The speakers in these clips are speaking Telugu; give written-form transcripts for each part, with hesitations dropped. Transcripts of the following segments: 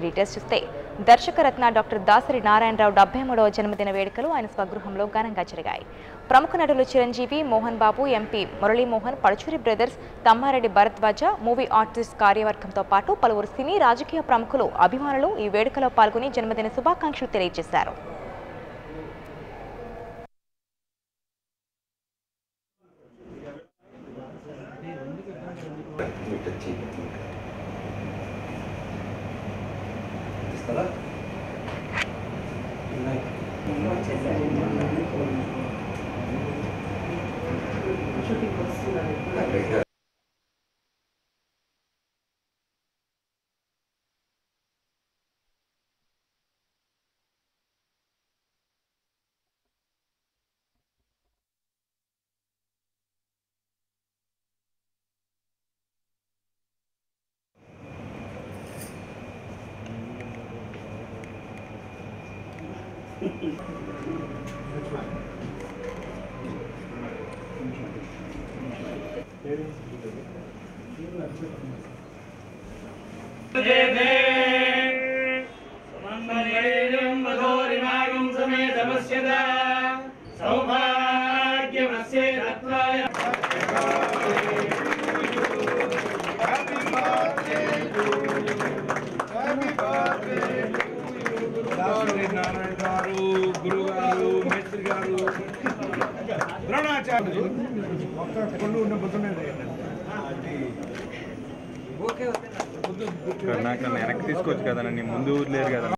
డీటెయిల్స్ చూస్తే దర్శకరత్న డాక్టర్ దాసరి నారాయణరావు 73వ జన్మదిన వేడుకలు ఆయన స్వగృహంలో ఘనంగా జరిగాయి. ప్రముఖ నటులు Chiranjeevi, Mohan Babu, MP Murali Mohan, Paruchuri brothers, Tammareddy Bharadwaja, movie artist కార్యవర్గంతో పాటు పలువురు సినీ రాజకీయ ప్రముఖులు, అభిమానులు ఈ వేడుకలో పాల్గొని జన్మదిన శుభాకాంక్షలు తెలియజేశారు. వెనక్కి తీసుకోవచ్చు కదా, నీ ముందు లేరు కదా.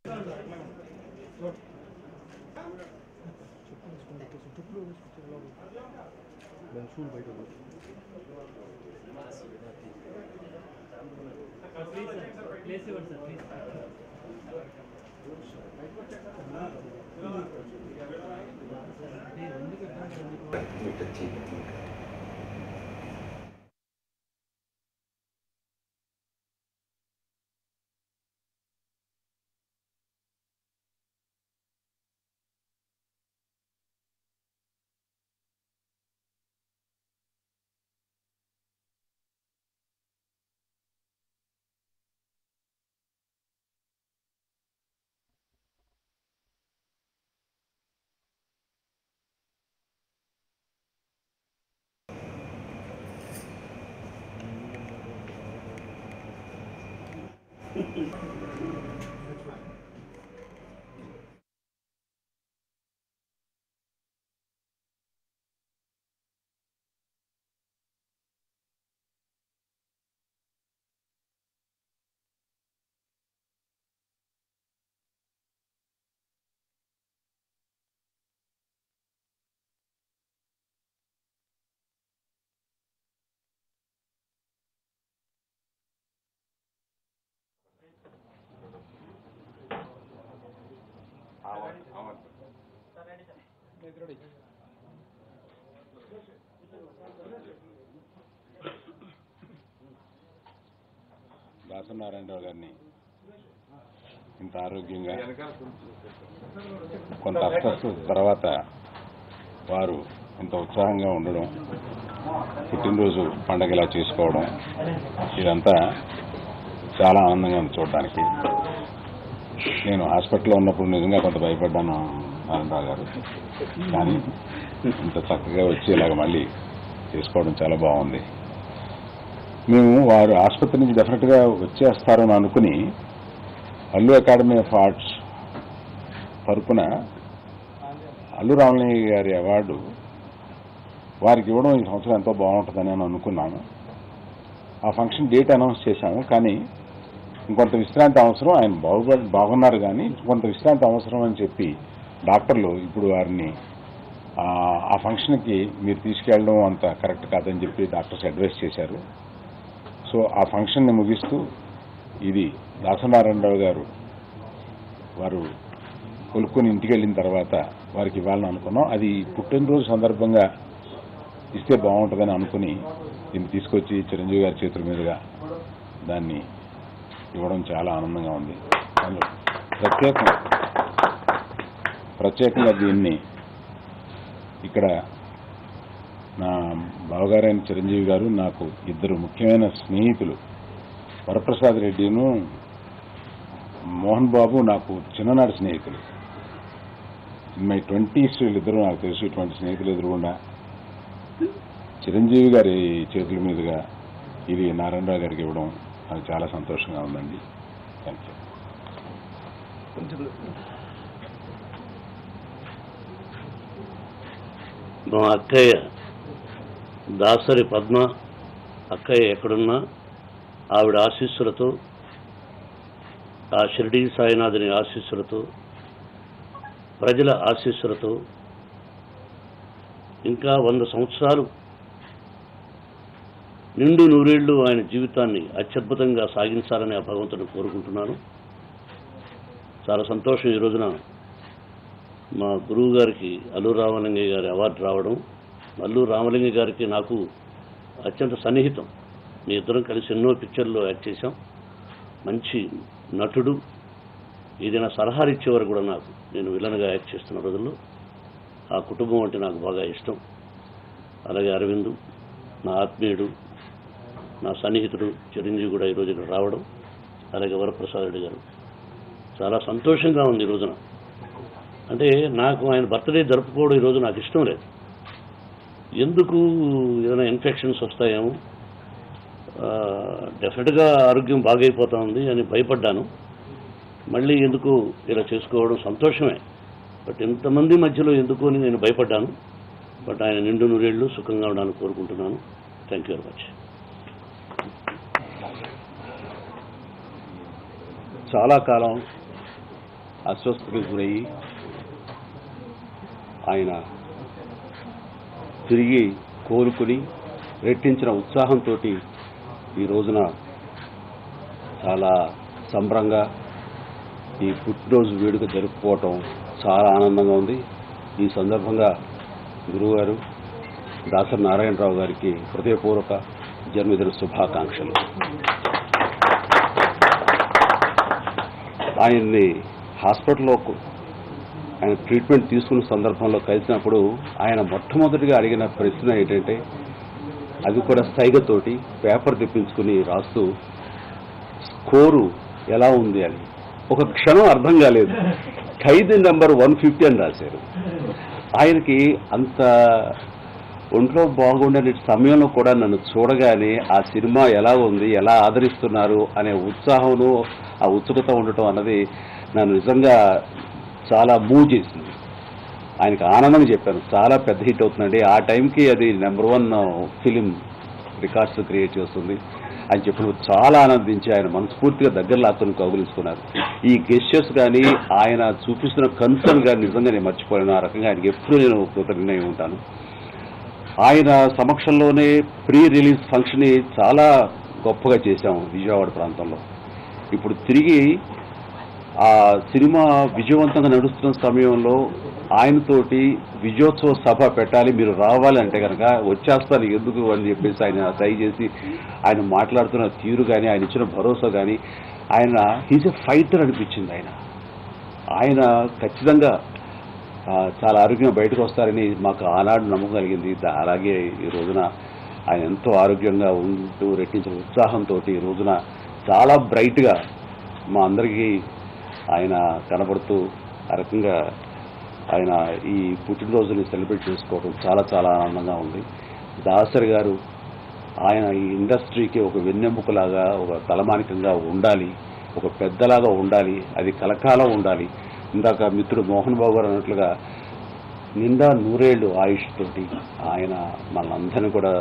దాసరి నారాయణరావు గారిని ఇంత ఆరోగ్యంగా కొంత అస్వస్థత తర్వాత వారు ఇంత ఉత్సాహంగా ఉండడం, పుట్టినరోజు పండగ ఇలా చేసుకోవడం, ఇదంతా చాలా ఆనందంగా ఉంది చూడడానికి. నేను హాస్పిటల్లో ఉన్నప్పుడు నిజంగా కొంత భయపడ్డాను నారాయణరావు గారు, కానీ ఇంత చక్కగా వచ్చి ఇలాగ మళ్ళీ చేసుకోవడం చాలా బాగుంది. మేము వారు ఆసుపత్రి నుంచి డెఫినెట్గా వచ్చేస్తారని అనుకుని అల్లు అకాడమీ ఆఫ్ ఆర్ట్స్ తరపున అల్లు రామలింగయ్య గారి అవార్డు వారికి ఇవ్వడం ఈ సంవత్సరం ఎంతో బాగుంటుందని అని అనుకున్నాము. ఆ ఫంక్షన్ డేట్ అనౌన్స్ చేశాము, కానీ ఇంకొంత విశ్రాంతి అవసరం, ఆయన బాగున్నారు కానీ కొంత విశ్రాంతి అవసరం అని చెప్పి డాక్టర్లు ఇప్పుడు వారిని ఆ ఫంక్షన్కి మీరు తీసుకెళ్ళడం అంత కరెక్ట్ కాదని చెప్పి డాక్టర్స్ అడ్వైస్ చేశారు. సో ఆ ఫంక్షన్ని ముగిస్తూ ఇది దాసరి నారాయణరావు గారు వారు కొలుక్కొని ఇంటికి వెళ్ళిన తర్వాత వారికి ఇవ్వాలని అనుకున్నాం. అది పుట్టినరోజు సందర్భంగా ఇస్తే బాగుంటుందని అనుకుని దీన్ని తీసుకొచ్చి చిరంజీవి గారి చేతుల మీదుగా దాన్ని ఇవ్వడం చాలా ఆనందంగా ఉంది. ప్రత్యేకంగా దీన్ని ఇక్కడ నా బావగారైన చిరంజీవి గారు, నాకు ఇద్దరు ముఖ్యమైన స్నేహితులు వరప్రసాద్ రెడ్డిను మోహన్ బాబు నాకు చిన్ననాటి స్నేహితులు. మై 20s వీళ్ళిద్దరూ నాకు తెలుసు. ఇటువంటి స్నేహితులు ఎదురుగుండా చిరంజీవి గారి చేతుల మీదుగా ఇది నారాయణరావు గారికి ఇవ్వడం నాకు చాలా సంతోషంగా ఉందండి. Thank you. మా అక్కయ్య దాసరి పద్మ అక్కయ్య ఎక్కడున్నా ఆవిడ ఆశీస్సులతో, ఆ షిరిడీ సాయినాథుని ఆశీస్సులతో, ప్రజల ఆశీస్సులతో ఇంకా 100 సంవత్సరాలు నిండు నూరేళ్లు ఆయన జీవితాన్ని అత్యద్భుతంగా సాగించాలని ఆ భగవంతుని కోరుకుంటున్నాను. చాలా సంతోషం ఈ రోజున మా గురువు గారికి అల్లూరు రామలింగయ్య గారి అవార్డు రావడం. అల్లూరు రామలింగయ్య గారికి నాకు అత్యంత సన్నిహితం. మీ ఇద్దరం కలిసి ఎన్నో పిక్చర్లో యాక్ట్ చేశాం. మంచి నటుడు. ఏదైనా సలహాలు ఇచ్చేవారు కూడా నాకు. నేను విలన్గా యాక్ట్ చేస్తున్న రోజుల్లో ఆ కుటుంబం అంటే నాకు బాగా ఇష్టం. అలాగే అరవింద్ నా ఆత్మీయుడు, నా సన్నిహితుడు చిరంజీవి కూడా ఈరోజు ఇక్కడ రావడం, అలాగే వరప్రసాద్ రెడ్డి గారు. చాలా సంతోషంగా ఉంది ఈ రోజున. అంటే నాకు ఆయన బర్త్డే జరుపుకోవడం ఈరోజు నాకు ఇష్టం లేదు. ఎందుకు ఏదైనా ఇన్ఫెక్షన్స్ వస్తాయేమో, డెఫినెట్గా ఆరోగ్యం బాగైపోతా ఉంది అని భయపడ్డాను. మళ్ళీ ఎందుకు ఇలా చేసుకోవడం సంతోషమే, బట్ ఇంతమంది మధ్యలో ఎందుకు అని నేను భయపడ్డాను. బట్ ఆయన నిండు నూరేళ్లు సుఖంగా ఉండాలని కోరుకుంటున్నాను. Thank you very much. చాలా కాలం అస్వస్థతకు గురయ్యి ఆయన తిరిగి కోలుకుని రెట్టించిన ఉత్సాహంతో ఈ రోజున చాలా సంబరంగా ఈ పుట్టినరోజు వేడుక జరుపుకోవటం చాలా ఆనందంగా ఉంది. ఈ సందర్భంగా గురువుగారు దాసరి నారాయణరావు గారికి హృదయపూర్వక జన్మదిన శుభాకాంక్షలు. ఆయన్ని హాస్పిటల్లో ఆయన ట్రీట్మెంట్ తీసుకున్న సందర్భంలో కలిసినప్పుడు ఆయన మొట్టమొదటిగా అడిగిన ప్రశ్న ఏంటంటే, అది కూడా సైగతోటి పేపర్ తెప్పించుకుని రాస్తూ స్కోరు ఎలా ఉంది అని. ఒక క్షణం అర్థం కాలేదు. ఖైదీ నెంబర్ 150 అని రాశారు. ఆయనకి అంత ఒంట్లో బాగుండని సమయంలో కూడా నన్ను చూడగానే ఆ సినిమా ఎలా ఉంది, ఎలా ఆదరిస్తున్నారు అనే ఉత్సాహం, ఆ ఉత్సుకత ఉండటం అన్నది నన్ను నిజంగా చాలా మూవ్ చేసింది. ఆయనకి ఆనందంగా చెప్పాను, చాలా పెద్ద హిట్ అవుతుందండి, ఆ టైంకి అది #1 ఫిలిం రికార్డ్స్ క్రియేట్ చేస్తుంది అని చెప్పినప్పుడు చాలా ఆనందించి ఆయన మనస్ఫూర్తిగా దగ్గర లాక్కుని కౌగులించుకున్నారు. ఈ గెస్చర్స్ కానీ ఆయన చూపిస్తున్న కన్సర్న్ కానీ నిజంగా నేను మర్చిపోయాను. ఆ రకంగా ఆయనకి ఎప్పుడూ నేను కృతజ్ఞుడై ఉంటాను. ఆయన సమక్షంలోనే ప్రీ రిలీజ్ ఫంక్షన్ చాలా గొప్పగా చేశాము విజయవాడ ప్రాంతంలో. ఇప్పుడు తిరిగి ఆ సినిమా విజయవంతంగా నడుస్తున్న సమయంలో ఆయనతోటి విజయోత్సవ సభ పెట్టాలి, మీరు రావాలంటే కనుక వచ్చేస్తాను ఎందుకు అని చెప్పేసి ఆయన ట్రై చేసి ఆయన మాట్లాడుతున్న తీరు కానీ ఆయన ఇచ్చిన భరోసా కానీ ఆయన హీజ్ ఎ ఫైటర్ అనిపించింది. ఆయన ఖచ్చితంగా చాలా ఆరోగ్యంగా బయటకు వస్తారని మాకు ఆనాడు నమ్మకం కలిగింది. అలాగే ఈ రోజున ఆయన ఎంతో ఆరోగ్యంగా ఉంటూ రెట్టించిన ఉత్సాహంతో ఈ రోజున చాలా బ్రైట్గా మా అందరికీ ఆయన కనబడుతూ ఆ రకంగా ఆయన ఈ పుట్టినరోజుని సెలబ్రేట్ చేసుకోవడం చాలా చాలా ఆనందంగా ఉంది. దాసరి గారు ఆయన ఈ ఇండస్ట్రీకి ఒక వెన్నెముకలాగా, ఒక తలమానికంగా ఉండాలి, ఒక పెద్దలాగా ఉండాలి, అది కలకాలం ఉండాలి. ఇందాక మిత్రుడు మోహన్ బాబు గారు అన్నట్లుగా నిండా నూరేళ్లు ఆయుష్ తోటి ఆయన మనందరినీ కూడా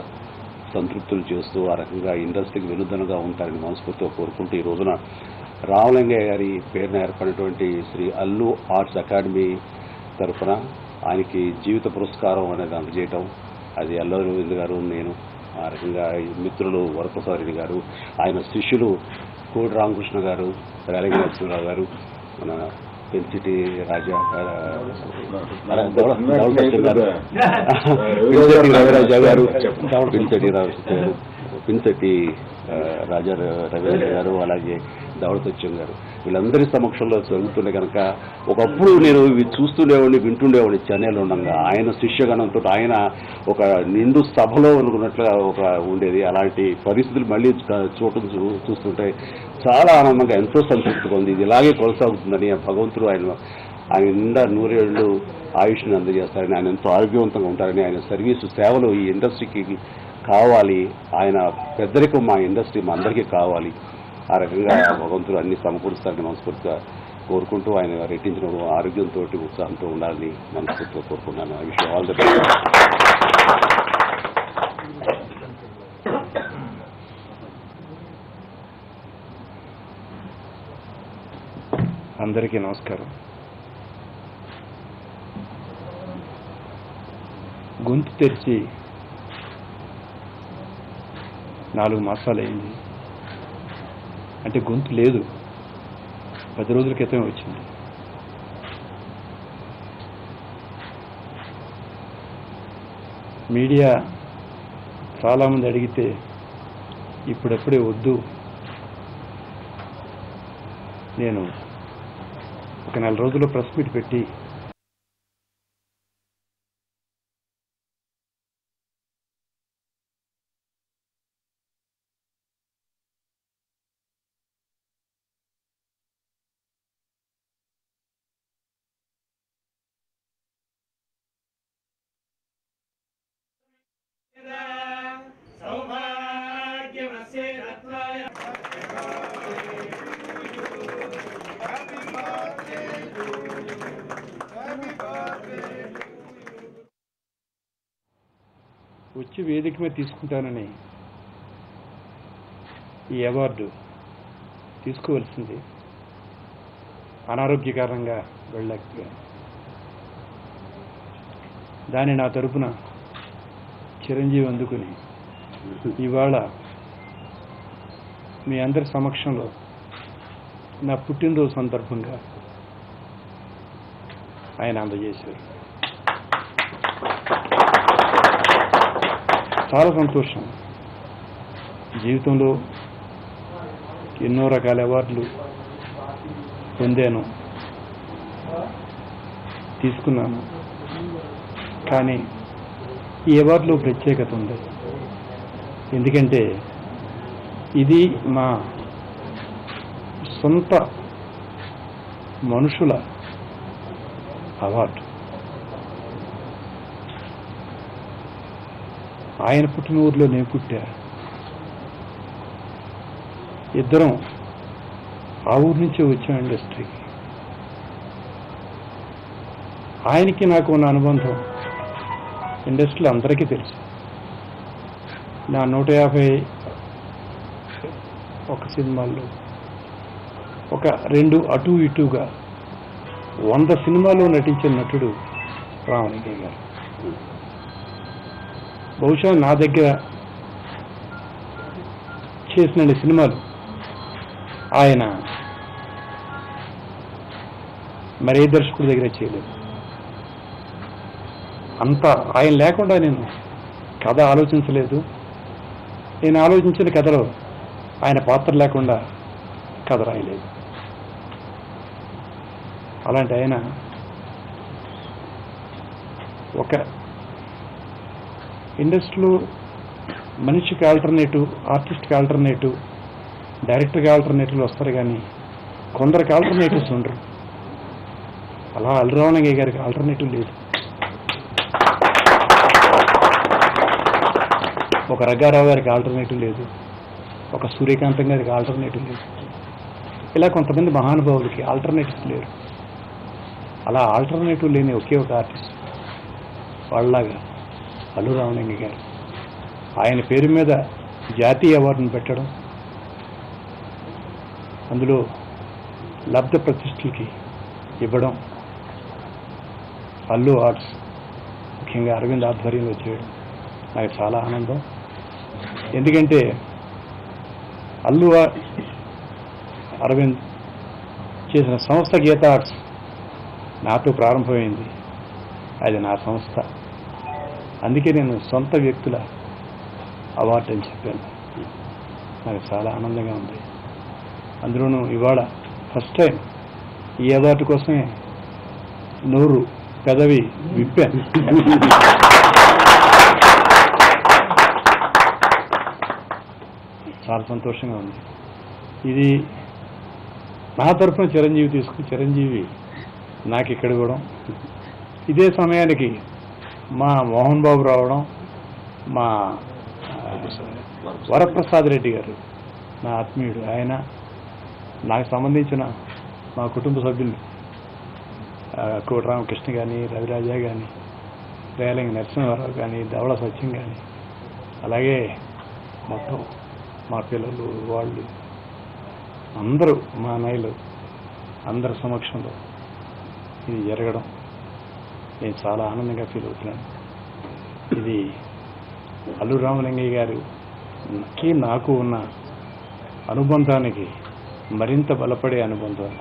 సంతృప్తులు చేస్తూ ఆ రకంగా ఇండస్ట్రీకి వెనుదనగా ఉంటారని మనస్ఫూర్తిగా కోరుకుంటూ ఈ రోజున రామలింగయ్య గారి పేరున ఏర్పడినటువంటి శ్రీ అల్లు ఆర్ట్స్ అకాడమీ తరఫున ఆయనకి జీవిత పురస్కారం అనేది అందజేయటం, అది అల్లూరి గారు, నేను, ఆ రకంగా మిత్రులు వరప్రసాద్ రెడ్డి గారు, ఆయన శిష్యులు కోడి రామకృష్ణ గారు, రేలంగి నరసింహరావు గారు, మన పెన్సిటి రాజా రవిరాజా గారు, పిన్సెట్టి రాజా రవిరాజ గారు, అలాగే దౌలతత్యం గారు, వీళ్ళందరి సమక్షంలో జరుగుతుండే కనుక ఒకప్పుడు నేను ఇవి చూస్తుండేవాడిని, వింటుండేవాడిని చెన్నైలో ఉండగా. ఆయన శిష్యగణంతో ఆయన ఒక నిండు సభలో అనుకున్నట్లుగా ఒక ఉండేది. అలాంటి పరిస్థితులు మళ్ళీ చూస్తుంటే చాలా ఆనందంగా, ఎంతో సంతృప్తిగా ఉంది. ఇది ఇలాగే కొనసాగుతుందని భగవంతుడు ఆయన నిండా 100 ఏళ్ళు ఆయుష్ని అందజేస్తారని, ఆయన ఎంతో ఆరోగ్యవంతంగా ఉంటారని, ఆయన సర్వీసు సేవలు ఈ ఇండస్ట్రీకి కావాలి, ఆయన పెద్దరికం మా ఇండస్ట్రీ మా అందరికీ కావాలి. ఆ రకంగా భగవంతుడు అన్ని సమకూరుస్తారని మనస్ఫూర్తిగా కోరుకుంటూ ఆయన రెట్టించిన ఆరోగ్యంతో ఉత్సాహంతో ఉండాలని మనస్ఫూర్తిగా కోరుకున్నాను. I wish all the best. అందరికీ నమస్కారం. గొంతు తెరిచి 4 మాసాలు అయింది. అంటే గొంతు లేదు, 10 రోజుల క్రితం వచ్చింది. మీడియా చాలామంది అడిగితే ఇప్పుడప్పుడే వద్దు, నేను ఒక 4 రోజుల్లో ప్రెస్ మీట్ పెట్టి వచ్చి వేదిక మీద తీసుకుంటానని ఈ అవార్డు తీసుకోవాల్సింది అనారోగ్యకారంగా వెళ్ళలేకపోయాను. దాన్ని నా తరపున చిరంజీవి అందుకుని ఇవాళ మీ అందరి సమక్షంలో నా పుట్టినరోజు సందర్భంగా ఆయన అందజేశారు. చాలా సంతోషం. జీవితంలో ఎన్నో రకాల అవార్డులు పొందాను, తీసుకున్నాను. కానీ ఈ అవార్డులో ప్రత్యేకత ఉంది. ఎందుకంటే ఇది మా సొంత మనుషుల అవార్డు. ఆయన పుట్టిన ఊరిలో నేను పుట్టా. ఇద్దరం ఆ ఊరి నుంచే వచ్చాం ఇండస్ట్రీకి. ఆయనకి నాకు ఉన్న అనుబంధం ఇండస్ట్రీలో అందరికీ తెలుసు. నా 151 సినిమాల్లో ఒక 2 అటు ఇటుగా 100 సినిమాల్లో నటించిన నటుడు రామలింగయ్య గారు. బహుశా నా దగ్గర చేసిన సినిమాలు ఆయన మరే దర్శకుడి దగ్గర చేయలేదు. అంతా ఆయన లేకుండా నేను కథ ఆలోచించలేదు. నేను ఆలోచించిన కథలో ఆయన పాత్ర లేకుండా కథ రాయలేదు. అలాంటి ఆయన ఒక ఇండస్ట్రీలో మనిషికి ఆల్టర్నేటివ్, ఆర్టిస్ట్కి ఆల్టర్నేటివ్, డైరెక్టర్కి ఆల్టర్నేటివ్లు వస్తారు, కానీ కొందరికి ఆల్టర్నేటివ్స్ ఉండరు. అలా అల్లురామలింగయ్య గారికి ఆల్టర్నేటివ్ లేదు. ఒక రంగారావు గారికి ఆల్టర్నేటివ్ లేదు, ఒక సూర్యకాంతం గారికి ఆల్టర్నేటివ్ లేదు. ఇలా కొంతమంది మహానుభావులకి ఆల్టర్నేటివ్స్ లేరు. అలా ఆల్టర్నేటివ్ లేని ఒకే ఒక ఆర్టిస్ట్ వాళ్ళలాగా అల్లురామలింగయ్య గారు. ఆయన పేరు మీద జాతీయ అవార్డును పెట్టడం, అందులో లబ్ధ ప్రతిష్ఠలకి ఇవ్వడం, అల్లు ఆర్ట్స్ ముఖ్యంగా అరవింద్ ఆధ్వర్యంలో చేయడం నాకు చాలా ఆనందం. ఎందుకంటే అల్లు అరవింద్ చేసిన సంస్థ గీత ఆర్ట్స్ నాతో ప్రారంభమైంది. అది నా సంస్థ. అందుకే నేను సొంత వ్యక్తుల అవార్డు అని చెప్పాను. నాకు చాలా ఆనందంగా ఉంది. అందులోనూ ఇవాళ ఫస్ట్ టైం ఈ అవార్డు కోసమే నోరు పెదవి విప్పాను. చాలా సంతోషంగా ఉంది. ఇది నా తరఫున చిరంజీవి నాకు ఇక్కడ కూడా ఇదే సమయానికి మా మోహన్ బాబు రావడం, మా వరప్రసాద్ రెడ్డి గారు నా ఆత్మీయుడు, ఆయన నాకు సంబంధించిన మా కుటుంబ సభ్యులు కోటి రామకృష్ణ కానీ, రవిరాజా కానీ, రేలంగి నరసింహారావు కానీ, ధవళ సత్యం కానీ, అలాగే మొత్తం మా పిల్లలు వాళ్ళు అందరూ మా నాయలు అందరి సమక్షంలో ఇది జరగడం నేను చాలా ఆనందంగా ఫీల్ అవుతున్నాను. ఇది అల్లూరి రామలింగయ్య గారికి నాకు ఉన్న అనుబంధానికి మరింత బలపడే అనుబంధం.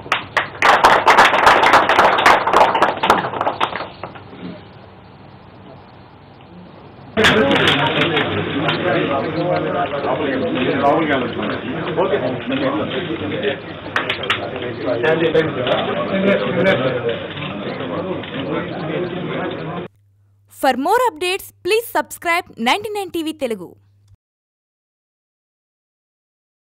For more updates, please subscribe 99 TV Telugu.